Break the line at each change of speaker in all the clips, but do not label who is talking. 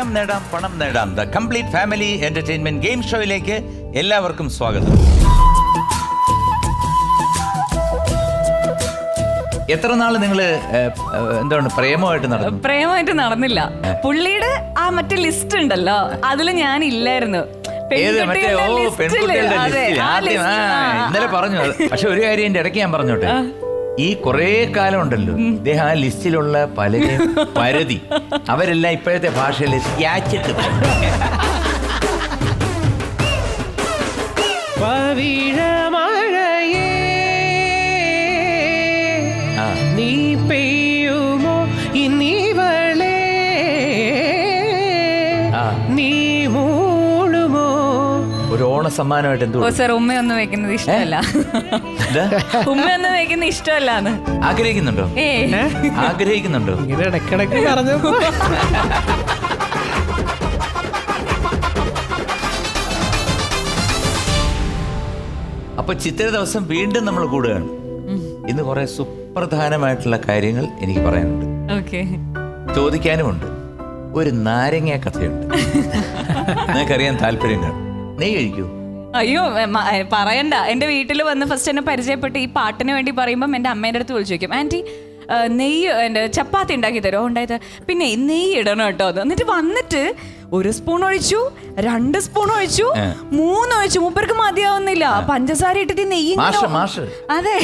ധനം നേടാം, പണം നേടാം. The complete family entertainment game ഷോയിലേക്ക് എല്ലാവർക്കും സ്വാഗതം. എത്ര നാള് നിങ്ങള് എന്താണ് പ്രേമമായിട്ട് നടന്നു?
പ്രേമമായിട്ട് നടന്നില്ല. പുള്ളിയുടെ ആ മറ്റേ ലിസ്റ്റ് ഉണ്ടല്ലോ, അതില് ഞാൻ ഇല്ലായിരുന്നു.
പെൺകുട്ടികളുടെ ലിസ്റ്റ് ആദ്യം ഇന്നലെ പറഞ്ഞു. പക്ഷെ ഒരു കാര്യം എന്റെ ഇടയ്ക്ക് ഞാൻ പറഞ്ഞോട്ടെ, ഈ കൊറേ കാലം ഉണ്ടല്ലോ ഇദ്ദേഹം ആ ലിസ്റ്റിലുള്ള പലരും പരതി, അവരെല്ലാം ഇപ്പോഴത്തെ ഭാഷയിൽ സ്ക്യാച്ചിട്ട്
നീ പെയ്യുമോ ഇന്നിവളെ നീ മൂളുമോ.
ഒരു ഓണ സമ്മാനമായിട്ട് എന്തോ
സർ ഉമ്മയൊന്നും വെക്കുന്നത് ഇഷ്ടമല്ല. ഉമ്മയൊന്നും വെക്കുന്ന ഇഷ്ടമല്ലാന്ന്
ആഗ്രഹിക്കുന്നുണ്ടോ? ആഗ്രഹിക്കുന്നുണ്ടോ?
ഇങ്ങനെ ഇടക്കിടക്ക് പറഞ്ഞപ്പോ
അപ്പൊ ചിത്ര ദിവസം വീണ്ടും നമ്മൾ കൂടുകയാണ്. ഇന്ന് കുറെ സുപ്രധാനമായിട്ടുള്ള കാര്യങ്ങൾ എനിക്ക് പറയാനുണ്ട്, ചോദിക്കാനുമുണ്ട്. ഒരു നാരങ്ങ കഥയുണ്ട്, നിനക്കറിയാൻ താല്പര്യം കാണും. നെയ് കഴിക്കൂ?
അയ്യോ പറയണ്ട. എന്റെ വീട്ടിൽ വന്ന് ഫസ്റ്റ് എന്നെ പരിചയപ്പെട്ട് ഈ പാട്ടിന് വേണ്ടി പറയുമ്പം എന്റെ അമ്മേന്റെ അടുത്ത് വിളിച്ചു ചോദിക്കും, ആന്റി നെയ്യ് എൻ്റെ ചപ്പാത്തി ഉണ്ടാക്കി തരുമോ? ഉണ്ടായത് പിന്നെ നെയ്യ് ഇടണം കേട്ടോ. അത് എന്നിട്ട് വന്നിട്ട് 1 സ്പൂൺ ഒഴിച്ചു, 2 സ്പൂൺ ഒഴിച്ചു, 3 ഒഴിച്ചു. മൂപ്പർക്ക് മതിയാവുന്നില്ല. പഞ്ചസാര ഇട്ടിട്ട് നെയ്യ്. അതെ,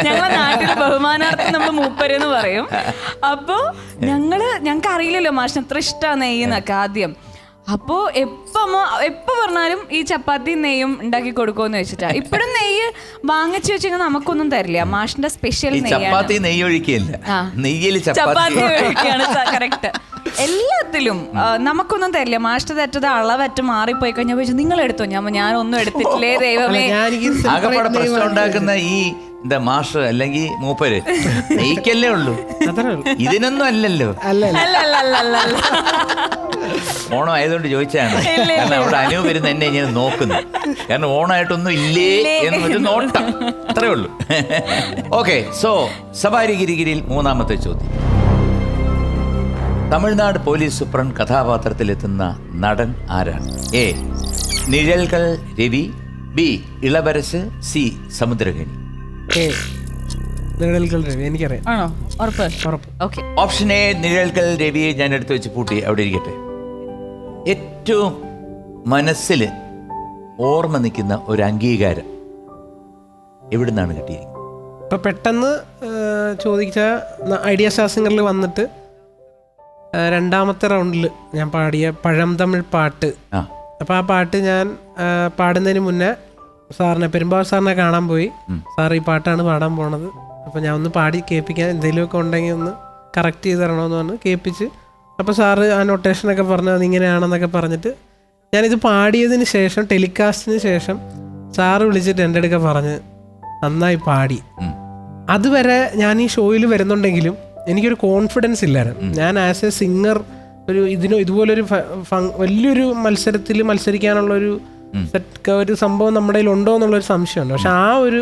ഞങ്ങളെ നാട്ടിൽ ബഹുമാനാർത്ഥം നമ്മൾ മൂപ്പരെന്ന് പറയും. അപ്പൊ ഞങ്ങൾക്ക് അറിയില്ലല്ലോ മാഷിന് എത്ര ഇഷ്ടമാണ് നെയ്യ് എന്നൊക്കെ ആദ്യം. അപ്പോ എപ്പോ പറഞ്ഞാലും ഈ ചപ്പാത്തി നെയ്യും ഉണ്ടാക്കി കൊടുക്കുമെന്ന് വെച്ചിട്ടാ. ഇപ്പഴും നെയ്യ് വാങ്ങിച്ചു വെച്ചാൽ നമുക്കൊന്നും തരില്ല. മാഷിന്റെ സ്പെഷ്യൽ
ചപ്പാത്തി നെയ്യ് ഒഴിക്കുകയല്ല,
ചപ്പാത്തി ഒഴിക്കുകയാണ് കറക്റ്റ്. എല്ലാത്തിലും നമുക്കൊന്നും തരില്ല. മാഷിന്റെ തെറ്റത് അളവറ്റ് മാറിപ്പോയി കഴിഞ്ഞാൽ ചോദിച്ചു നിങ്ങൾ എടുത്തോ? ഞാനൊന്നും എടുത്തിട്ടില്ലേ ദൈവമേ.
ആകെപ്പാടെ പ്രശ്നം ഉണ്ടാക്കുന്ന ഈ മാഷ് അല്ലെങ്കിൽ മൂപ്പര് നെയ്ക്കല്ലേ ഉള്ളൂ, ഇതിനൊന്നും അല്ലല്ലോ. ഓണം ആയതുകൊണ്ട് ചോദിച്ചാണ്. കാരണം അവിടെ അനു വരുന്ന എന്നെ ഇങ്ങനെ നോക്കുന്നു, കാരണം ഓണമായിട്ടൊന്നും ഇല്ലേ എന്നൊരു നോട്ടം, അത്രേ ഉള്ളൂ. ഓക്കെ, സോ സവാരി ഗിരിഗിരിയിൽ 3ാമത്തെ ചോദ്യം. തമിഴ്നാട് പോലീസ് സൂപ്രണ്ട് കഥാപാത്രത്തിലെത്തുന്ന നടൻ ആരാണ്? A Nizhalgal Ravi, B Ilavarasu, C Samuthirakani.
എനിക്കറിയാം.
ഓപ്ഷൻ എ നിഴൽകൾ രവിയെ ഞാൻ എടുത്തു വെച്ച് പൂട്ടി അവിടെ ഇരിക്കട്ടെ. ഏറ്റവും മനസ്സിൽ ഓർമ്മ നിൽക്കുന്ന ഒരു അംഗീകാരം എവിടുന്നാണ് കിട്ടിയിരിക്കുന്നത്?
ഇപ്പൊ പെട്ടെന്ന് ചോദിച്ച ഐഡിയ സ്റ്റാർ സിംഗറിൽ വന്നിട്ട് 2ാമത്തെ റൗണ്ടിൽ ഞാൻ പാടിയ പഴം തമിഴ് പാട്ട്. അപ്പോൾ ആ പാട്ട് ഞാൻ പാടുന്നതിന് മുന്നേ പെരുമ്പാവൂർ സാറിനെ കാണാൻ പോയി. സാർ ഈ പാട്ടാണ് പാടാൻ പോണത്, അപ്പോൾ ഞാൻ ഒന്ന് പാടി കേൾപ്പിക്കാൻ, എന്തെങ്കിലുമൊക്കെ ഉണ്ടെങ്കിൽ ഒന്ന് കറക്റ്റ് ചെയ്ത് തരണമെന്ന് പറഞ്ഞ് കേൾപ്പിച്ച്. അപ്പോൾ സാറ് ആ നൊട്ടേഷനൊക്കെ പറഞ്ഞ് അതിങ്ങനെയാണെന്നൊക്കെ പറഞ്ഞിട്ട് ഞാനിത് പാടിയതിന് ശേഷം, ടെലികാസ്റ്റിന് ശേഷം സാറ് വിളിച്ചിട്ട് എൻ്റെ അടുക്ക പറഞ്ഞ് നന്നായി പാടി. അതുവരെ ഞാൻ ഈ ഷോയിൽ വരുന്നുണ്ടെങ്കിലും എനിക്കൊരു കോൺഫിഡൻസ് ഇല്ലായിരുന്നു. ഞാൻ ആസ് എ സിംഗർ ഇതുപോലൊരു വലിയൊരു മത്സരത്തിൽ മത്സരിക്കാനുള്ളൊരു ഒരു സംഭവം നമ്മുടെ കയ്യിൽ ഉണ്ടോ എന്നുള്ളൊരു സംശയമുണ്ട്. പക്ഷെ ആ ഒരു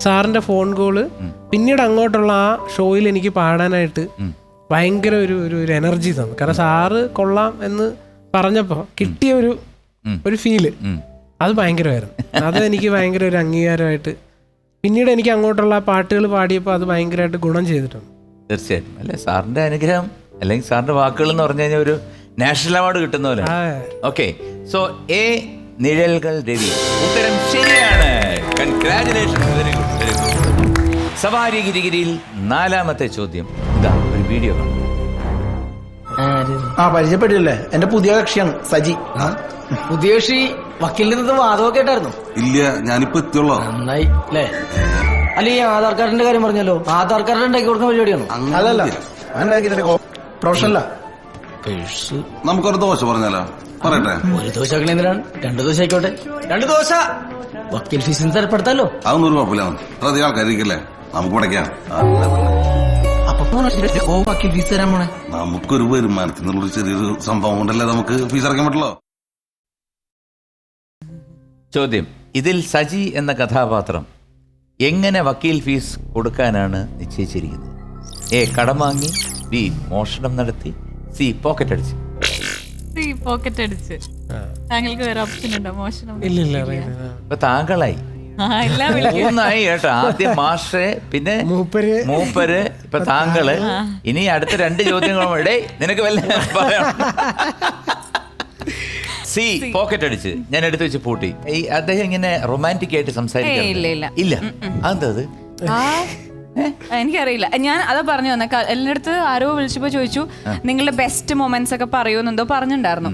സാറിൻ്റെ ഫോൺ കോള് പിന്നീട് അങ്ങോട്ടുള്ള ആ ഷോയിൽ എനിക്ക് പാടാനായിട്ട് ഭയങ്കര ഒരു എനർജി തന്നു. കാരണം സാറ് കൊള്ളാം എന്ന് പറഞ്ഞപ്പോൾ കിട്ടിയ ഒരു ഫീല് അത് ഭയങ്കരമായിരുന്നു. അത് എനിക്ക് ഭയങ്കര ഒരു അംഗീകാരമായിട്ട് പിന്നീട് എനിക്ക് അങ്ങോട്ടുള്ള പാട്ടുകൾ പാടിയപ്പോൾ അത് ഭയങ്കരമായിട്ട് ഗുണം ചെയ്തിട്ടുണ്ട്.
തീർച്ചയായിട്ടും അല്ലെ, സാറിന്റെ അനുഗ്രഹം അല്ലെങ്കിൽ സാറിന്റെ വാക്കുകൾ എന്ന് പറഞ്ഞു കഴിഞ്ഞാൽ ഒരു നാഷണൽ അവാർഡ് കിട്ടുന്ന പോലെ. Okay, so A Nizhalgal Ravi ഉത്തരം ശരിയാണ്. Congratulations, very good, very good. സവാരി ഗിരിഗിരിയിൽ 4ാമത്തെ ചോദ്യം. ഇതാ ഒരു വീഡിയോ കാണാം.
പരിചയപ്പെട്ടില്ലേ? എന്റെ പുതിയ കക്ഷിയാണ് സജി.
പുതിയ കക്ഷി വക്കീലിന്റെ അടുത്ത് വാദമൊക്കെ ആയിട്ടായിരുന്നു?
ഇല്ല, ഞാനിപ്പോ എത്തിയുള്ളൂ.
നന്നായി അല്ലേ? അല്ല, ഈ ആധാർ കാർഡിന്റെ കാര്യം പറഞ്ഞല്ലോ, ആധാർ കാർഡ് ഉണ്ടാക്കി കൊടുക്കുന്ന പരിപാടിയാണോ?
അല്ലല്ല, പ്രൊഫഷനല്ല.
നമുക്കൊരു ദോശ പറഞ്ഞാലോ? പറയട്ടെ.
ഒരു ദോശ എന്തിനാണ്? 2 ദോശ ആയിക്കോട്ടെ. 2 ദോശ. വക്കീൽ ഫീസിന് തരപ്പെടുത്താലോ?
അതൊന്നും ഒരു കുഴപ്പമില്ല, അധികം ആൾക്കാരിക്കല്ലേ, നമുക്ക് പടയ്ക്കാം.
അപ്പൊ വക്കീൽ ഫീസ് തരാൻ പോണേ?
നമുക്കൊരു വരുമാനത്തിനുള്ളൊരു ചെറിയൊരു സംഭവം കൊണ്ടല്ലേ നമുക്ക് ഫീസ് അടയ്ക്കാൻ പറ്റുള്ളൂ.
ചോദ്യം: ഇതിൽ സജി എന്ന കഥാപാത്രം എങ്ങനെ വക്കീൽ ഫീസ് കൊടുക്കാനാണ് നിശ്ചയിച്ചിരിക്കുന്നത്? എ കടം വാങ്ങി, ബി മോഷണം നടത്തി, സി പോക്കറ്റ് അടിച്ച്.
പോക്കറ്റ് അടിച്ച്. താങ്കൾക്ക് വേറെ ഓപ്ഷൻ ഉണ്ടോ? മോശം
ഇല്ല
ഇപ്പൊ താങ്കളായി
എല്ലാം വിളിക്കും.
മൂന്നായി കേട്ടോ. ആദ്യം മാഷ്, പിന്നെ മൂപ്പര്, ഇപ്പൊ താങ്കള്. ഇനി അടുത്ത 2 ചോദ്യങ്ങളും ഇടേ നിനക്ക് വല്ല പറയാം. സി പോക്കറ്റ് അടിച്ച് ഞാൻ എടുത്തു വെച്ച് പൂട്ടി. ഈ അദ്ദേഹം ഇങ്ങനെ റൊമാൻറ്റിക് ആയിട്ട് സംസാരിക്കാം ഇല്ല. അതെന്തത്?
എനിക്കറിയില്ല. ഞാൻ അതാ പറഞ്ഞു തന്നെ. എല്ലായിടത്ത് ആരോ വിളിച്ചപ്പോ ചോദിച്ചു നിങ്ങളുടെ ബെസ്റ്റ് മൊമെന്റ്സ് ഒക്കെ പറയുമെന്നെന്തോ പറഞ്ഞിട്ടുണ്ടായിരുന്നു.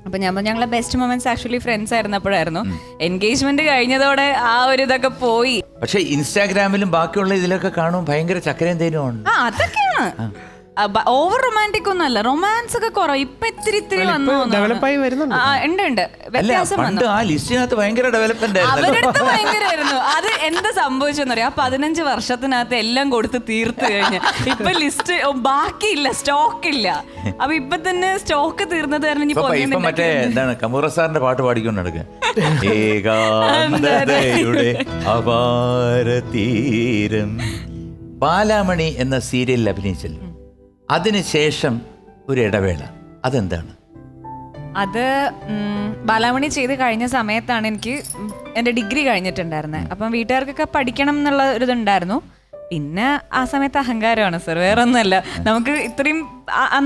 അപ്പൊ ഞാൻ ഞങ്ങളെ ബെസ്റ്റ് മൊമെന്റ്സ് ആക്ച്വലി ഫ്രണ്ട്സ് ആയിരുന്നപ്പോഴായിരുന്നു. എൻഗേജ്മെന്റ് കഴിഞ്ഞതോടെ ആ ഒരു ഇതൊക്കെ പോയി.
പക്ഷെ ഇൻസ്റ്റാഗ്രാമിലും ബാക്കിയുള്ള ഇതിലൊക്കെ കാണും ഭയങ്കര ചക്കരയും തേനുമാണ്.
അതൊക്കെയാണ്. ഓവർ റൊമാൻറ്റിക് ഒന്നും അല്ല. റൊമാൻസ് ഒക്കെ കുറവ് ഇപ്പൊ ഇത്തിരി വന്നു. ഉണ്ട് വ്യത്യാസം വന്നു.
ആ ലിസ്റ്റിനകത്ത് ഭയങ്കര ഡെവലപ്മെന്റ്
അവരടുത്ത് ഭയങ്കരമായിരുന്നു. അത് എന്താ സംഭവിച്ചെന്ന് പറയാം. 15 വർഷത്തിനകത്ത് എല്ലാം കൊടുത്ത് തീർത്ത് കഴിഞ്ഞ് ഇപ്പൊ ലിസ്റ്റ് ബാക്കിയില്ല, സ്റ്റോക്ക് ഇല്ല. അപ്പൊ ഇപ്പൊ തന്നെ സ്റ്റോക്ക് തീർന്നത് കാരണം
മറ്റേ എന്താണ് കമൂറ സാറിന്റെ പാട്ട് പാടിക്കൊണ്ട് നടക്കുക. ഏകാന്തതയുടെ അപാരതീരം. ബാലാമണി എന്ന സീരിയലിൽ അഭിനയിച്ചല്ലോ. അതിനുശേഷം ഒരു ഇടവേള, അതെന്താണ്?
അത് ബാലാമണി ചെയ്ത് കഴിഞ്ഞ സമയത്താണ് എനിക്ക് എൻ്റെ ഡിഗ്രി കഴിഞ്ഞിട്ടുണ്ടായിരുന്നത്. അപ്പം വീട്ടുകാർക്കൊക്കെ പഠിക്കണം എന്നുള്ള ഒരു ഇതുണ്ടായിരുന്നു. പിന്നെ ആ സമയത്ത് അഹങ്കാരമാണ് സർ, വേറെ ഒന്നുമല്ല. നമുക്ക് ഇത്രയും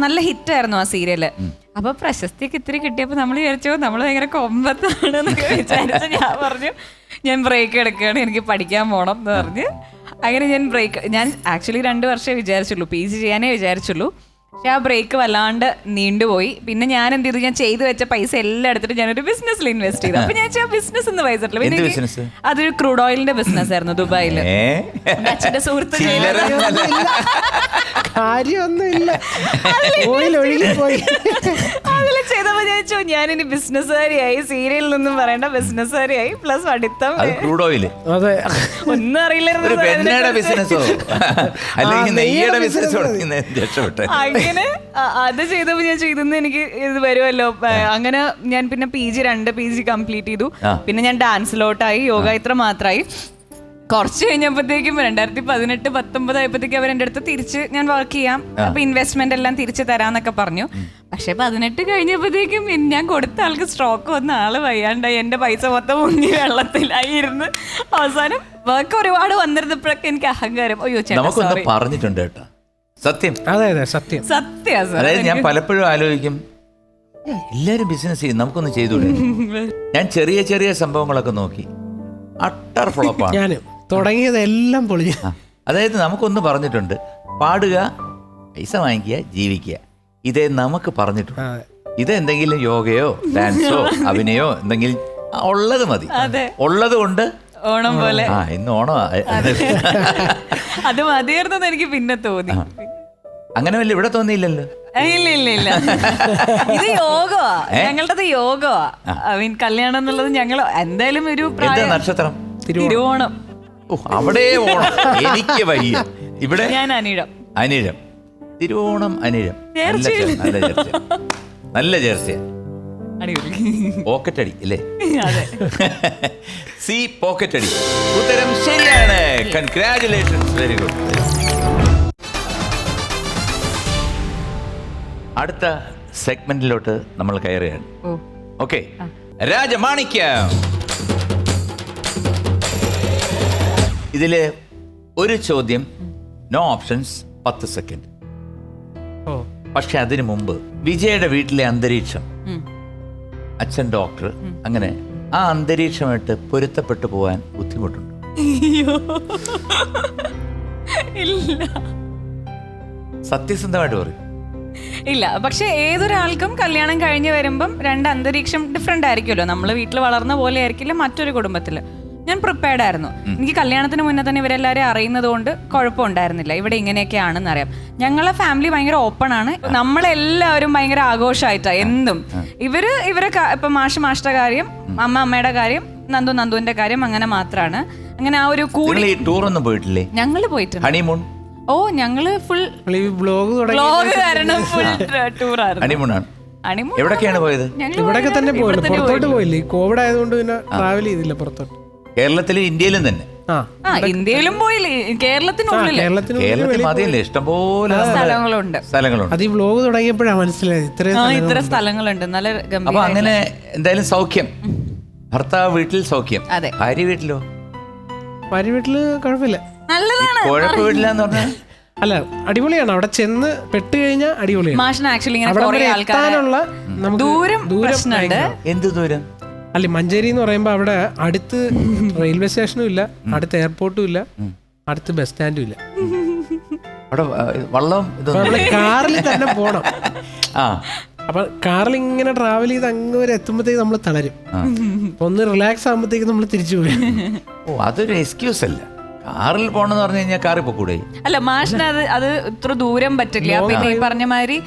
നല്ല ഹിറ്റായിരുന്നു ആ സീരിയല്. അപ്പൊ പ്രശസ്തിയൊക്കെ ഇത്തിരി കിട്ടിയപ്പോൾ നമ്മൾ വിചാരിച്ചു നമ്മൾ ഭയങ്കര കൊമ്പത്താണെന്നൊക്കെ വിചാരിച്ചു. ഞാൻ പറഞ്ഞു ഞാൻ ബ്രേക്ക് എടുക്കുകയാണ്, എനിക്ക് പഠിക്കാൻ പോകണം എന്ന് പറഞ്ഞ് അങ്ങനെ ഞാൻ ആക്ച്വലി 2 വർഷമേ വിചാരിച്ചുള്ളൂ, PG ചെയ്യാനേ വിചാരിച്ചുള്ളൂ. പക്ഷെ ആ ബ്രേക്ക് വല്ലാണ്ട് നീണ്ടുപോയി. പിന്നെ ഞാൻ എന്ത് ചെയ്തു, ഞാൻ ചെയ്തു വെച്ച പൈസ എല്ലാം എടുത്തിട്ട് ഞാനൊരു ബിസിനസ്സിൽ ഇൻവെസ്റ്റ് ചെയ്തു. അപ്പൊ ഞാൻ ബിസിനസ് എന്ന് പൈസ പിന്നെ അതൊരു ക്രൂഡ് ഓയിലിന്റെ ബിസിനസ് ആയിരുന്നു ദുബായില്. അച്ഛന്റെ സുഹൃത്ത് അതിൽ ചെയ്തപ്പോ ഞാൻ ചോദിച്ചു ഞാനിനി ബിസിനസ്സുകാരിയായി, സീരിയലിൽ നിന്നും പറയേണ്ട ബിസിനസ്സുകാരിയായി, പ്ലസ് പഠിത്തം. ഒന്നും അറിയില്ലായിരുന്നു. അങ്ങനെ അത് ചെയ്തപ്പോ ഞാൻ ചെയ്തെന്ന് എനിക്ക് ഇത് വരുമല്ലോ. അങ്ങനെ ഞാൻ പിന്നെ രണ്ട് PG കംപ്ലീറ്റ് ചെയ്തു. പിന്നെ ഞാൻ ഡാൻസിലോട്ടായി, യോഗ ഇത്ര മാത്രമായി. കുറച്ച് കഴിഞ്ഞപ്പോഴത്തേക്കും 2018-19 ആയപ്പോഴത്തേക്കും അവർ എൻ്റെ അടുത്ത് തിരിച്ച് ഞാൻ വർക്ക് ചെയ്യാം, അപ്പൊ ഇൻവെസ്റ്റ്മെന്റ് എല്ലാം തിരിച്ചു തരാന്നൊക്കെ പറഞ്ഞു. പക്ഷെ 18 കഴിഞ്ഞപ്പോഴത്തേക്കും ഞാൻ കൊടുത്ത ആൾക്ക് സ്ട്രോക്ക് വന്ന ആള് വയ്യാണ്ടായി. എന്റെ പൈസ മൊത്തം മുങ്ങി വെള്ളത്തിലായിരുന്നു. അവസാനം വർക്ക് ഒരുപാട് വന്നിരുന്നപ്പോഴൊക്കെ എനിക്ക് അഹങ്കാരം. അയ്യോ ചേട്ടാ
പറഞ്ഞിട്ടുണ്ട് കേട്ടോ, സത്യം.
സത്യം.
അതായത് ഞാൻ പലപ്പോഴും ആലോചിക്കും, എല്ലാരും ബിസിനസ് ചെയ്യും, നമുക്കൊന്ന് ചെയ്തൂടെ. ഞാൻ ചെറിയ ചെറിയ സംഭവങ്ങളൊക്കെ നോക്കി, അട്ടർ ഫ്ലോപ്പാണ്.
ഞാൻ തുടങ്ങിയതെല്ലാം പൊളിഞ്ഞു.
അതായത് നമുക്കൊന്ന് പറഞ്ഞിട്ടുണ്ട്, പാടുക, പൈസ വാങ്ങിക്കുക, ജീവിക്കുക. ഇതേ നമുക്ക് പറഞ്ഞിട്ടുണ്ട്. ഇതെന്തെങ്കിലും യോഗയോ ഡാൻസോ അഭിനയോ എന്തെങ്കിലും ഉള്ളത് മതി. ഉള്ളത് കൊണ്ട്
ഓണം പോലെ
ഇന്ന് ഓണം
അത് മതിയായിരുന്നു എനിക്ക് പിന്നെ തോന്നി.
അങ്ങനെ വല്ല ഇവിടെ തോന്നിയില്ലല്ലോ.
ഇല്ല ഇത് യോഗമാ, ഞങ്ങളുടേത് യോഗമാ. കല്യാണം എന്നുള്ളത് ഞങ്ങൾ എന്തായാലും ഒരു
നക്ഷത്രം
തിരുവോണം.
അവിടെ ഓണം എനിക്ക് വയ്യ. ഇവിടെ
ഞാൻ അനിഴം.
തിരുവോണം അനിഴം നല്ല ചേർച്ചയാ. പോക്കറ്റ് അടി അല്ലേ? സി പോക്കറ്റ് അടി. ഉത്തരം ശരിയാണ്. Congratulations, very good. അടുത്ത സെഗ്മെന്റിലോട്ട് നമ്മൾ കയറുകയാണ്. ഓക്കെ, രാജമാണിക്യം. ഇതില് ഒരു ചോദ്യം, നോ ഓപ്ഷൻസ്, 10 സെക്കൻഡ്. പക്ഷെ അതിനു മുമ്പ് വിജയുടെ വീട്ടിലെ അന്തരീക്ഷം, അച്ഛൻ ഡോക്ടർ, അങ്ങനെ ആ അന്തരീക്ഷമായിട്ട് പൊരുത്തപ്പെട്ടു പോവാൻ ബുദ്ധിമുട്ടുണ്ടോ? സത്യസന്ധമായിട്ട് പറയും.
ഇല്ല, പക്ഷെ ഏതൊരാൾക്കും കല്യാണം കഴിഞ്ഞ് വരുമ്പം 2 അന്തരീക്ഷം ഡിഫറെന്റ് ആയിരിക്കുമല്ലോ. നമ്മൾ വീട്ടിൽ വളർന്ന പോലെ ആയിരിക്കില്ല മറ്റൊരു കുടുംബത്തില്. ഞാൻ പ്രിപ്പയർഡ് ആയിരുന്നു. എനിക്ക് കല്യാണത്തിന് മുന്നേ തന്നെ ഇവരെല്ലാവരും അറിയുന്നത് കൊണ്ട് കുഴപ്പമുണ്ടായിരുന്നില്ല. ഇവിടെ ഇങ്ങനെയൊക്കെയാണെന്ന് അറിയാം. ഞങ്ങളെ ഫാമിലി ഭയങ്കര ഓപ്പൺ ആണ്. നമ്മളെല്ലാവരും ഭയങ്കര ആഘോഷമായിട്ടാണ് എന്തും. ഇവരെ ഇപ്പൊ മാഷ്ട കാര്യം, അമ്മയുടെ കാര്യം, നന്ദുവിന്റെ കാര്യം, അങ്ങനെ മാത്രമാണ്. അങ്ങനെ ആ ഒരു കൂടി
ടൂർ ഒന്നും പോയിട്ടില്ലേ?
ഞങ്ങള് പോയിട്ടുണ്ട്.
ഹണിമൂൺ.
ഞങ്ങള് ഫുൾ
വ്ലോഗ്
കാരണം ഫുൾ ടൂറായിരുന്നു.
എവിടൊക്കെയാണ് പോയത്?
ഇവിടൊക്കെ തന്നെ പോയില്ല, പുറത്തോട്ട് പോയില്ലേ. കോവിഡ് ആയതുകൊണ്ട് പിന്നെ ട്രാവൽ ചെയ്തില്ല പുറത്തോട്ട്.
കേരളത്തിലും ഇന്ത്യയിലും തന്നെ.
ആ ഇന്ത്യയിലും പോയില്ലേ, കേരളത്തിനുള്ളിൽ
കേരളത്തിൽ മതിയല്ലേ, ഇഷ്ടംപോലെ
സ്ഥലങ്ങളുണ്ട്.
അത് ഈ വ്ലോഗ് തുടങ്ങിയപ്പോഴാണ് മനസ്സിലായത്
ഇത്ര സ്ഥലങ്ങളുണ്ട്. നല്ല
അപ്പൊ അങ്ങനെ എന്തായാലും സൗഖ്യം. ഭർത്താവ് വീട്ടിൽ സൗഖ്യം.
അതെ.
ഭാര്യ വീട്ടിലോ?
ഭാര്യ വീട്ടില് കുഴപ്പമില്ല.
നല്ലതാണ്.
കുഴപ്പ വീട്ടിലാന്ന് പറഞ്ഞാൽ
അല്ല, അടിപൊളിയാണ്. അവിടെ ചെന്ന് പെട്ട് കഴിഞ്ഞാൽ അടിപൊളിയാണ്.
മാഷിന് ആക്ച്വലി ഇങ്ങനെ
അവിടെ
കുറേ
വരെ
ആൾക്കാരെ
എത്താനുള്ള നമുക്ക്
ദൂരം
ദൂരം
പ്രശ്നമുണ്ട്.
ഭയങ്കര.
എന്ത് ദൂരം?
അല്ല, മഞ്ചേരി എന്ന് പറയുമ്പോ അവിടെ അടുത്ത് റെയിൽവേ സ്റ്റേഷനും ഇല്ല, അടുത്ത് എയർപോർട്ടും ഇല്ല, അടുത്ത് ബസ് സ്റ്റാൻഡും ഇല്ല.
അവിടെ വള്ളം
നമ്മള് കാറിൽ തന്നെ പോണം.
ആ,
അപ്പൊ കാറിൽ ഇങ്ങനെ ട്രാവൽ ചെയ്ത് അങ്ങ് വരെ എത്തുമ്പോഴത്തേക്ക് നമ്മൾ തളരും. അപ്പൊ ഒന്ന് റിലാക്സ് ആകുമ്പോഴത്തേക്ക് നമ്മൾ തിരിച്ചു പോയി.
ഓ, അതൊരു എക്സ്ക്യൂസ് അല്ല. കാറിൽ പോണെന്ന് പറഞ്ഞു കഴിഞ്ഞാൽ കാറിൽ പോകൂടെ?
അല്ല, മാഷിന് അത് ഇത്ര ദൂരം പറ്റില്ല. പിന്നെ ഈ പറഞ്ഞ മാതിരി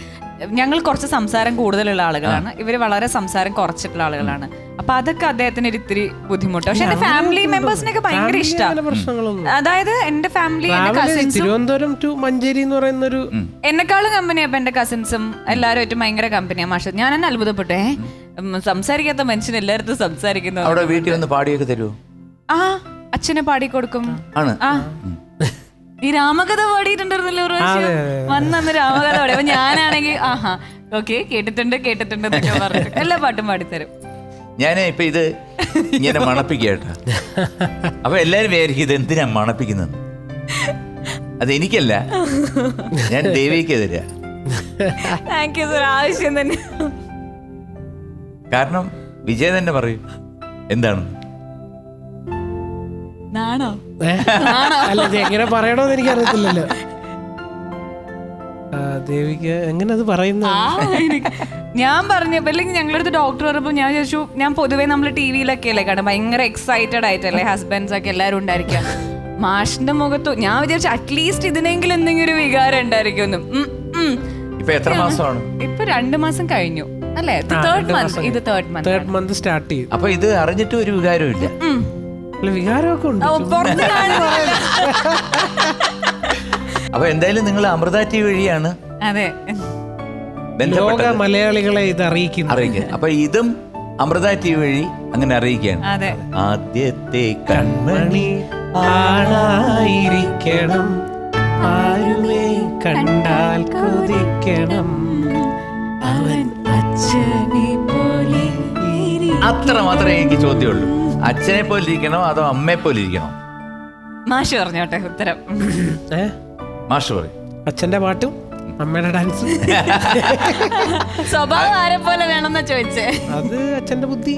ഞങ്ങൾ കുറച്ച് സംസാരം കൂടുതലുള്ള ആളുകളാണ്, ഇവര് വളരെ സംസാരം കുറച്ചിട്ടുള്ള ആളുകളാണ്. അപ്പൊ അതൊക്കെ അദ്ദേഹത്തിന് ഒരു ഇത്തിരി ബുദ്ധിമുട്ട്. പക്ഷെ എന്റെ ഫാമിലി മെമ്പേഴ്സിനൊക്കെ ഭയങ്കര ഇഷ്ടമാണ്.
പ്രശ്നങ്ങളൊന്നും.
അതായത് എന്റെ ഫാമിലി, എന്റെ കസിൻസും,
തിരുവനന്തപുരം ടു മഞ്ചേരി എന്ന് പറയുന്ന ഒരു
എന്നെക്കാളും കമ്പനിയാ. അപ്പൊ എന്റെ കസിൻസും എല്ലാവരും ഭയങ്കര കമ്പനിയാ മാഷ്. ഞാൻ എന്നെ അത്ഭുതപ്പെട്ടേ, സംസാരിക്കാത്ത മനുഷ്യൻ എല്ലായിടത്തും സംസാരിക്കുന്നു.
അവിടെ വീട്ടിൽ വന്ന് പാടിയൊക്കെ തരുമോ?
ആ, അച്ഛനെ പാടിക്കൊടുക്കും.
ആണ്.
ആ, ഈ രാമകഥ പാടിയിട്ടുണ്ടായിരുന്നല്ലോ ഒരു പ്രാവശ്യം. വന്നന്ന് രാമകഥ പാടി. അപ്പൊ ഞാനാണെങ്കിൽ ആഹാ ഓക്കെ കേട്ടിട്ടുണ്ട് എന്നൊക്കെ പറഞ്ഞു എല്ലാ പാട്ടും പാടിത്തരും.
ഞാൻ ഇപ്പൊ ഇത് ഇങ്ങനെ മണപ്പിക്കേട്ടാ. അപ്പൊ എല്ലാരും വിചാരിക്കും ഇത് എന്തിനാ മണപ്പിക്കുന്നത്. അതെനിക്കല്ല, ഞാൻ ദേവിക്കെതിരാ.
Thank you sir. ആവശ്യം തന്നെ.
കാരണം വിജയ തന്നെ പറയും എന്താണ്
നാണോ?
അല്ല, ഇത് എങ്ങനെ പറയണോന്ന് എനിക്ക് അറിയത്തില്ലല്ലോ. ദേവിക്ക് എങ്ങനെ അത് പറയുന്നത്?
ഞാൻ പറഞ്ഞപ്പോ അല്ലെങ്കിൽ ഞങ്ങളടുത്ത് ഡോക്ടർ പറഞ്ഞപ്പോ ഞാൻ ചോദിച്ചു, ഞാൻ പൊതുവേ നമ്മൾ ടി-വിയിലൊക്കെ അല്ലേ കാണാം, ഭയങ്കര എക്സൈറ്റഡ് ആയിട്ടല്ലേ ഹസ്ബൻഡ്സ് ഒക്കെ എല്ലാവരും ഉണ്ടായിരിക്കുക. മാഷിന്റെ മുഖത്തു ഞാൻ വിചാരിച്ചു അറ്റ്ലീസ്റ്റ് ഇതിനെങ്കിലും എന്തെങ്കിലും ഒരു വികാരം ഉണ്ടായിരിക്കും.
ഇപ്പൊ എത്ര മാസമാണ്?
ഇപ്പൊ 2 മാസം കഴിഞ്ഞു അല്ലേ? തേർഡ് മന്ത്
സ്റ്റാർട്ട് ചെയ്യും.
അപ്പൊ ഇത് അറിഞ്ഞിട്ട് ഒരു വികാരവും ഇല്ല?
വികാരമൊക്കെ ഉണ്ട്.
അപ്പൊ എന്തായാലും നിങ്ങൾ അമൃത ടി വഴിയാണ്
അതെ
ലോക മലയാളികളെ ഇത് അറിയിക്കുന്നത്.
അപ്പൊ ഇതും അമൃത ടി വഴി അങ്ങനെ അറിയിക്കുകയാണ്.
അതെ.
ആദ്യത്തെ കൺമണി
ആണായിരിക്കണം, ആരുമേ കണ്ടാൽ കൊതിക്കണം, അവൻ അച്ഛനെ പോലെ.
അത്ര മാത്രമേ എനിക്ക് ചോദ്യമുള്ളൂ. അച്ഛനെ പോലെ ഇരിക്കണോ അതോ അമ്മയെ പോലെ ഇരിക്കണോ?
മാഷ് പറഞ്ഞോട്ടെ ഉത്തരം.
മാഷ് പറയും.
അച്ഛന്റെ പാട്ടും അമ്മയുടെ ഡാൻസും.
സ്വഭാവം ആരെ പോലെ വേണമെന്നാ ചോദിച്ചേ?
അത് അച്ഛന്റെ ബുദ്ധി,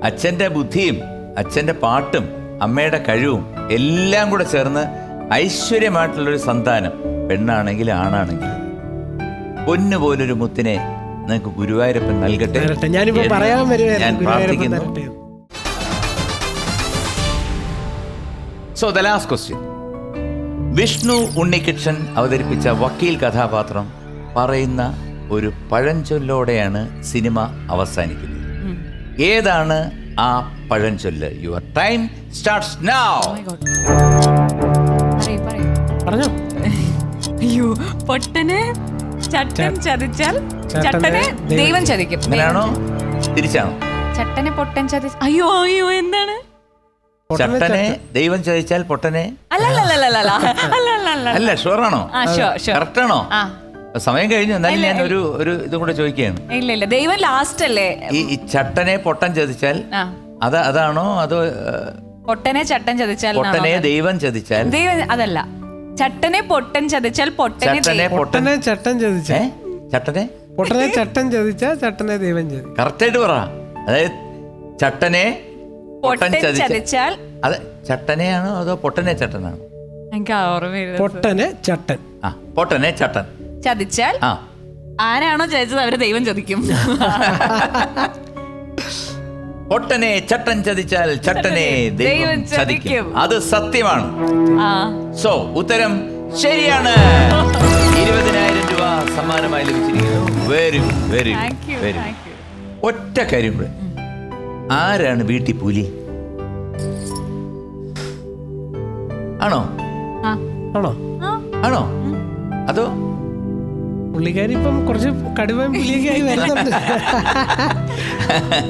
അച്ഛന്റെ ബുദ്ധിയും അച്ഛന്റെ പാട്ടും അമ്മയുടെ കഴിവും എല്ലാം കൂടെ ചേർന്ന് ഐശ്വര്യമായിട്ടുള്ളൊരു സന്താനം, പെണ്ണാണെങ്കിലും ആണാണെങ്കിലും പൊന്നു പോലൊരു മുത്തിനെ നിങ്ങൾക്ക് ഗുരുവായൂരപ്പൻ നൽകട്ടെ.
ഞാനിപ്പോ പറയാൻ
ഞാൻ പ്രാർത്ഥിക്കുന്നു. So the last question. Vishnu Unnikrishnan അവതരിപ്പിച്ച വക്കീൽ കഥാപാത്രം പറയുന്ന ഒരു പഴഞ്ചൊല്ലോടെയാണ് സിനിമ അവസാനിക്കുന്നത്. ഏതാണ് ആ പഴഞ്ചൊല്ല്? Your time starts now.
പറഞ്ഞോ.
അയ്യോ, പൊട്ടനെ ചട്ടൻ ചതിച്ചാൽ ചട്ടനെ ദൈവം ചതിക്കും.
അങ്ങനെയാണോ തിരിച്ചാണോ?
ചട്ടനെ പൊട്ടൻ ചതിച്ച അയ്യോ എന്താണ്?
ചട്ടനെ ദൈവം ചതിച്ചാൽ പൊട്ടനെ അല്ല. ഷുവറാണോ? കറക്റ്റ് ആണോ? സമയം കഴിഞ്ഞു. എന്നാലും ഞാൻ ഒരു ഇതും കൂടെ ചോദിക്കുകയാണ്.
ഇല്ല ദൈവം ലാസ്റ്റ് അല്ലേ?
ഈ ചട്ടനെ പൊട്ടൻ ചതിച്ചാൽ അതാണോ അതോ
പൊട്ടനെ ചട്ടൻ ചതിച്ചാൽ?
പൊട്ടനെ ദൈവം ചതിച്ചാൽ
ദൈവം അതല്ല. ചട്ടനെ പൊട്ടൻ ചതിച്ചാൽ
പൊട്ടനെ ചട്ടൻ ചതിച്ചാൽ
ചട്ടനെ
പൊട്ടനെ ചട്ടൻ ചതിച്ചാൽ ചട്ടനെ ദൈവം ചതി.
കറക്റ്റായിട്ട് പറ. അതായത് ചട്ടനെ പൊട്ടൻ
ചതിച്ചാൽ
അത് ചട്ടനെയാണോ അതോ പൊട്ടനെ ചട്ടനാണോ?
എനിക്ക് ഓർമ്മയില്ല.
പൊട്ടനെ ചട്ടൻ.
പൊട്ടനെ ചട്ടൻ
ചതിച്ചാൽ ആരാണോ ചതിച്ചത് അവര് ദൈവം ചതിക്കും.
പൊട്ടനെ ചട്ടൻ ചതിച്ചാൽ ചട്ടനെ ദൈവം ചതിക്കും. അത് സത്യമാണ്. സോ ഉത്തരം ശരിയാണ്. 20,000 രൂപ സമ്മാനമായി ലഭിച്ചിരിക്കുന്നു. Very very very. ഒറ്റ കാര്യം കൂടെ, ആരാണ് വീട്ടിൽ പുലി? ആണോ
ആണോ
ആണോ അതോ
പുള്ളിക്കാരി ഇപ്പം കുറച്ച് കടുവയും പുലിയൊക്കെ ആയി വരുന്നുണ്ട്.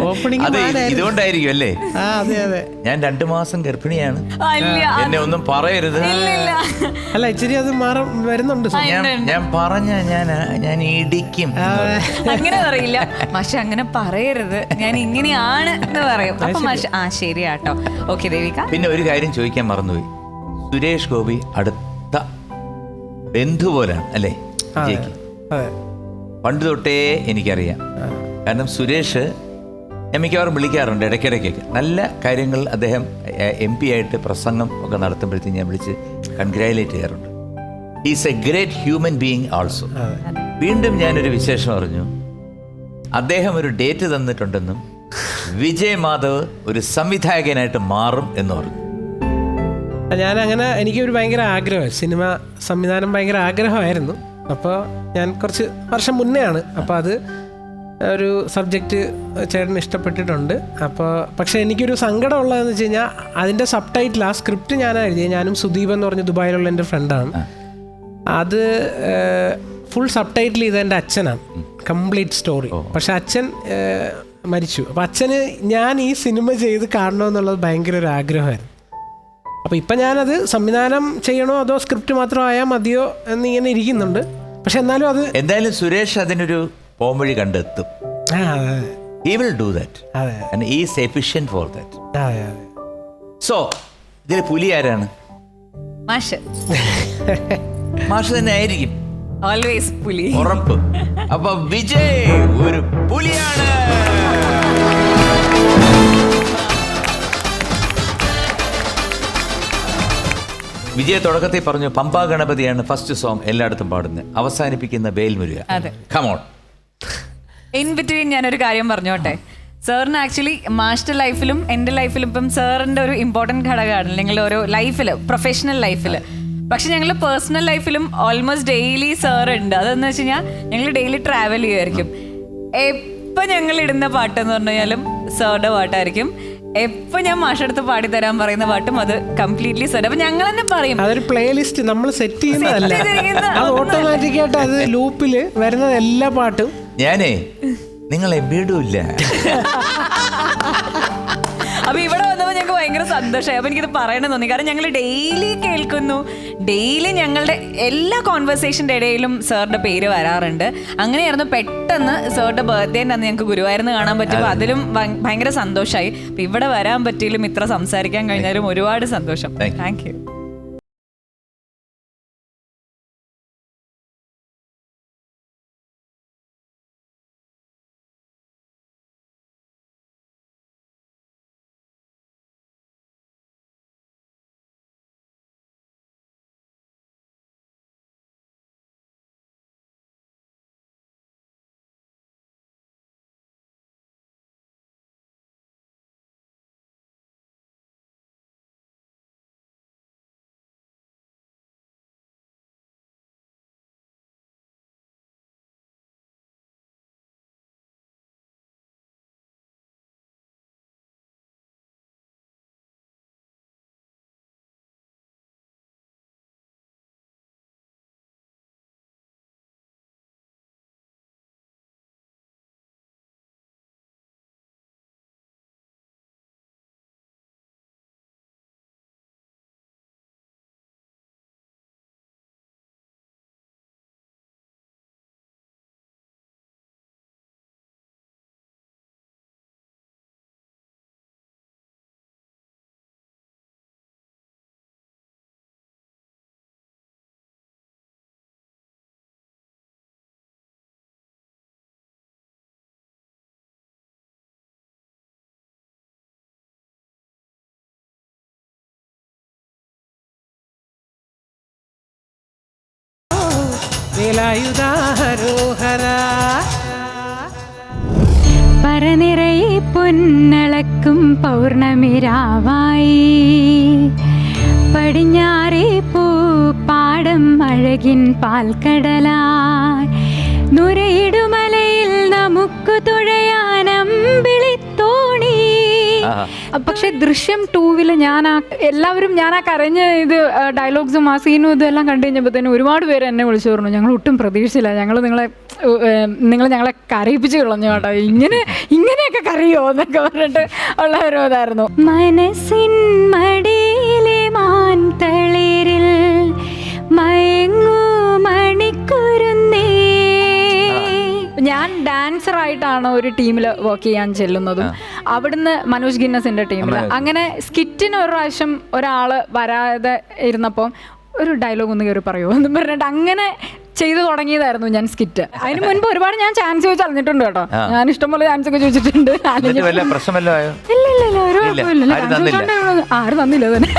ഓപ്പണിംഗ്
അത് ഇതുകൊണ്ടായിരിക്കും അല്ലേ?
അതെ അതെ.
ഞാൻ 2 മാസം ഗർഭിണിയാണ്,
അല്ല,
എന്നെ ഒന്നും പറയരുത്.
ഇല്ലില്ല.
അല്ല ഇച്ചിരി അത് വരുന്നുണ്ട്.
ഞാൻ പറഞ്ഞ ഞാൻ ഇടിക്കും.
അങ്ങനെ പറയില്ല മാഷ, അങ്ങനെ പറയരുത്, ഞാൻ ഇങ്ങനെയാണ് എന്ന് പറയും. അപ്പൊ മാഷ ശരിയാട്ടോ. ഓക്കെ ദേവിക.
പിന്നെ ഒരു കാര്യം ചോദിക്കാൻ മറന്നുപോയി. സുരേഷ് ഗോപി അടുത്ത ബന്ധു പോലാണ് അല്ലേ വിജയ്ക്ക്? പണ്ട് തൊട്ടേ എനിക്കറിയാം. കാരണം സുരേഷ് ഞാൻ മിക്കവാറും വിളിക്കാറുണ്ട് ഇടയ്ക്കിടയ്ക്കൊക്കെ. നല്ല കാര്യങ്ങൾ അദ്ദേഹം MP ആയിട്ട് പ്രസംഗം ഒക്കെ നടത്തുമ്പോഴത്തേക്ക് ഞാൻ വിളിച്ച് കൺഗ്രാജുലേറ്റ് ചെയ്യാറുണ്ട്. Is A great human being also. വീണ്ടും ഞാനൊരു വിശേഷം അറിഞ്ഞു. അദ്ദേഹം ഒരു ഡേറ്റ് തന്നിട്ടുണ്ടെന്നും വിജയ് മാധവ് ഒരു സംവിധായകനായിട്ട് മാറും എന്ന് പറഞ്ഞു.
ഞാനങ്ങനെ എനിക്കൊരു ഭയങ്കര ആഗ്രഹം, സിനിമ സംവിധാനം ഭയങ്കര ആഗ്രഹമായിരുന്നു. അപ്പോൾ ഞാൻ കുറച്ച് വർഷം മുന്നേ ആണ്. അപ്പോൾ അത് ഒരു സബ്ജക്റ്റ് ചേട്ടന് ഇഷ്ടപ്പെട്ടിട്ടുണ്ട്. അപ്പോൾ പക്ഷേ എനിക്കൊരു സങ്കടം ഉള്ളതെന്ന് വെച്ച് കഴിഞ്ഞാൽ അതിൻ്റെ സബ് ടൈറ്റിൽ ആ സ്ക്രിപ്റ്റ് ഞാനാണ് എഴുതിയത്. ഞാനും സുദീപ് എന്ന് പറഞ്ഞ ദുബായിലുള്ള എൻ്റെ ഫ്രണ്ടാണ്. അത് ഫുൾ സബ് ടൈറ്റിൽ ചെയ്ത എൻ്റെ അച്ഛനാണ്, കംപ്ലീറ്റ് സ്റ്റോറി. പക്ഷെ അച്ഛൻ മരിച്ചു. അപ്പോൾ അച്ഛന് ഞാൻ ഈ സിനിമ ചെയ്ത് കാണണമെന്നുള്ളത് ഭയങ്കര ഒരു ആഗ്രഹമായിരുന്നു. അപ്പോൾ ഇപ്പം ഞാനത് സംവിധാനം ചെയ്യണോ അതോ സ്ക്രിപ്റ്റ് മാത്രം ആയാൽ മതിയോ എന്നിങ്ങനെ ഇരിക്കുന്നുണ്ട്. പക്ഷെ എന്നാലും അത്
എന്തായാലും സുരേഷ് അതിനൊരു പോംവഴി കണ്ടെത്തും. He will do that. And he is efficient for that. So ഇതിൽ പുലി ആരാണ്?
മാഷ്.
മാഷ് തന്നെ ആയിരിക്കും
ഓൾവേസ് പുലി,
ഉറപ്പ്. അപ്പൊ വിജയ് ഒരു പുലിയാണ്. വിജയ തുടക്കത്തിൽ പറഞ്ഞു പമ്പാ ഗണപതിയാണ് ഫസ്റ്റ് സോങ് എല്ലായിടത്തും പാടുന്നത്, അവസാനിപ്പിക്കുന്ന Velmuruga. Come on.
In between ഞാനൊരു കാര്യം പറഞ്ഞോട്ടെ. സാറിന് ആക്ച്വലി മാസ്റ്റർ ലൈഫിലും എൻ്റെ ലൈഫിലും ഇപ്പം സാറിൻ്റെ ഒരു ഇമ്പോർട്ടൻറ്റ് ഘടകമാണ് ഞങ്ങൾ ഓരോ ലൈഫിൽ, പ്രൊഫഷണൽ ലൈഫിൽ. പക്ഷെ ഞങ്ങൾ പേഴ്സണൽ ലൈഫിലും ഓൾമോസ്റ്റ് ഡെയിലി സാർ ഉണ്ട്. അതെന്ന് വെച്ച് കഴിഞ്ഞാൽ ഞങ്ങൾ ഡെയിലി ട്രാവൽ ചെയ്യുമായിരിക്കും. എപ്പോൾ ഞങ്ങൾ ഇടുന്ന പാട്ടെന്ന് പറഞ്ഞു കഴിഞ്ഞാലും സാറുടെ പാട്ടായിരിക്കും. എപ്പൊ ഞാൻ മാഷടുത്ത് പാടി തരാൻ പറയുന്ന പാട്ടും അത് കംപ്ലീറ്റ്ലി സാർ. അപ്പൊ ഞങ്ങൾ തന്നെ പറയും
അതൊരു പ്ലേലിസ്റ്റ് നമ്മൾ സെറ്റ് ചെയ്യുന്നതല്ല, അത് ഓട്ടോമാറ്റിക്കായിട്ട് അത് ലൂപ്പില് വരുന്നത് എല്ലാ പാട്ടും.
ഞാനേ നിങ്ങളെ വിടൂല്ല.
അപ്പൊ ഇവിടെ വന്നപ്പോൾ ഞങ്ങൾക്ക് ഭയങ്കര സന്തോഷമായി. അപ്പൊ എനിക്കിത് പറയണമെന്ന് തോന്നി. കാരണം ഞങ്ങൾ ഡെയിലി കേൾക്കുന്നു, ഡെയിലി ഞങ്ങളുടെ എല്ലാ കോൺവെർസേഷൻ്റെ ഇടയിലും സാറിന്റെ പേര് വരാറുണ്ട്. അങ്ങനെയായിരുന്നു പെട്ടെന്ന് സാറിന്റെ ബർത്ത്ഡേ അന്ന് ഞങ്ങൾക്ക് ഗുരുവായൂരിന്ന് കാണാൻ പറ്റുമ്പോൾ അതിലും ഭയങ്കര സന്തോഷമായി. അപ്പൊ ഇവിടെ വരാൻ പറ്റിയാലും ഇത്ര സംസാരിക്കാൻ കഴിഞ്ഞാലും ഒരുപാട് സന്തോഷം. Thank you.
പറനിറയെ പൊന്നളക്കും പൗർണമിരാവായി പടിഞ്ഞാറേ പൂപ്പാടം അഴകിൻ പാൽക്കടലായി നുരയിടുമലയിൽ നമുക്കു തുഴയാനമ്പിളിത്തോണി പക്ഷെ ദൃശ്യം 2 ഞാൻ എല്ലാവരും ഞാൻ കരഞ്ഞ ഇത് ഡയലോഗ്സും ആ സീനും ഇതെല്ലാം കണ്ടു കഴിഞ്ഞപ്പോഴത്തേനും ഒരുപാട് പേര് എന്നെ വിളിച്ചു പറഞ്ഞു, ഞങ്ങൾ ഒട്ടും പ്രതീക്ഷിച്ചില്ല, നിങ്ങൾ ഞങ്ങളെ കരയിപ്പിച്ച് കളഞ്ഞു കേട്ടോ, ഇങ്ങനെയൊക്കെ കരയോ എന്നൊക്കെ പറഞ്ഞിട്ട് ഉള്ള ഒരു ഇതായിരുന്നു. മനസ്സിൻ മടിയിലെ മാൻതളിരിൽ മയങ്ങൂ മണിക്കുരുന്നേ. ഞാൻ ഡാൻസർ ആയിട്ടാണ് ഒരു ടീമിൽ വർക്ക് ചെയ്യാൻ ചെല്ലുന്നതും, അവിടുന്ന് മനോജ് ഗിന്നസിന്റെ ടീമിൽ. അങ്ങനെ സ്കിറ്റിന് ഒരു പ്രാവശ്യം ഒരാള് വരാതെ ഇരുന്നപ്പോൾ ഒരു ഡയലോഗ് ഒന്ന് കയറി പറയുമോ എന്ന് പറഞ്ഞിട്ട് അങ്ങനെ ചെയ്തു തുടങ്ങിയതായിരുന്നു ഞാൻ സ്കിറ്റ്. അതിന് മുൻപ് ഒരുപാട് ഞാൻ ചാൻസ് ചോദിച്ച് അറിഞ്ഞിട്ടുണ്ട് കേട്ടോ. ഞാൻ ഇഷ്ടംപോലെ ചാൻസ് ഒക്കെ ചോദിച്ചിട്ടുണ്ട്.
പ്രശ്നമല്ലോ?
ഇല്ല ഒരു കുഴപ്പമില്ല. ആരും തന്നില്ല തന്നെ.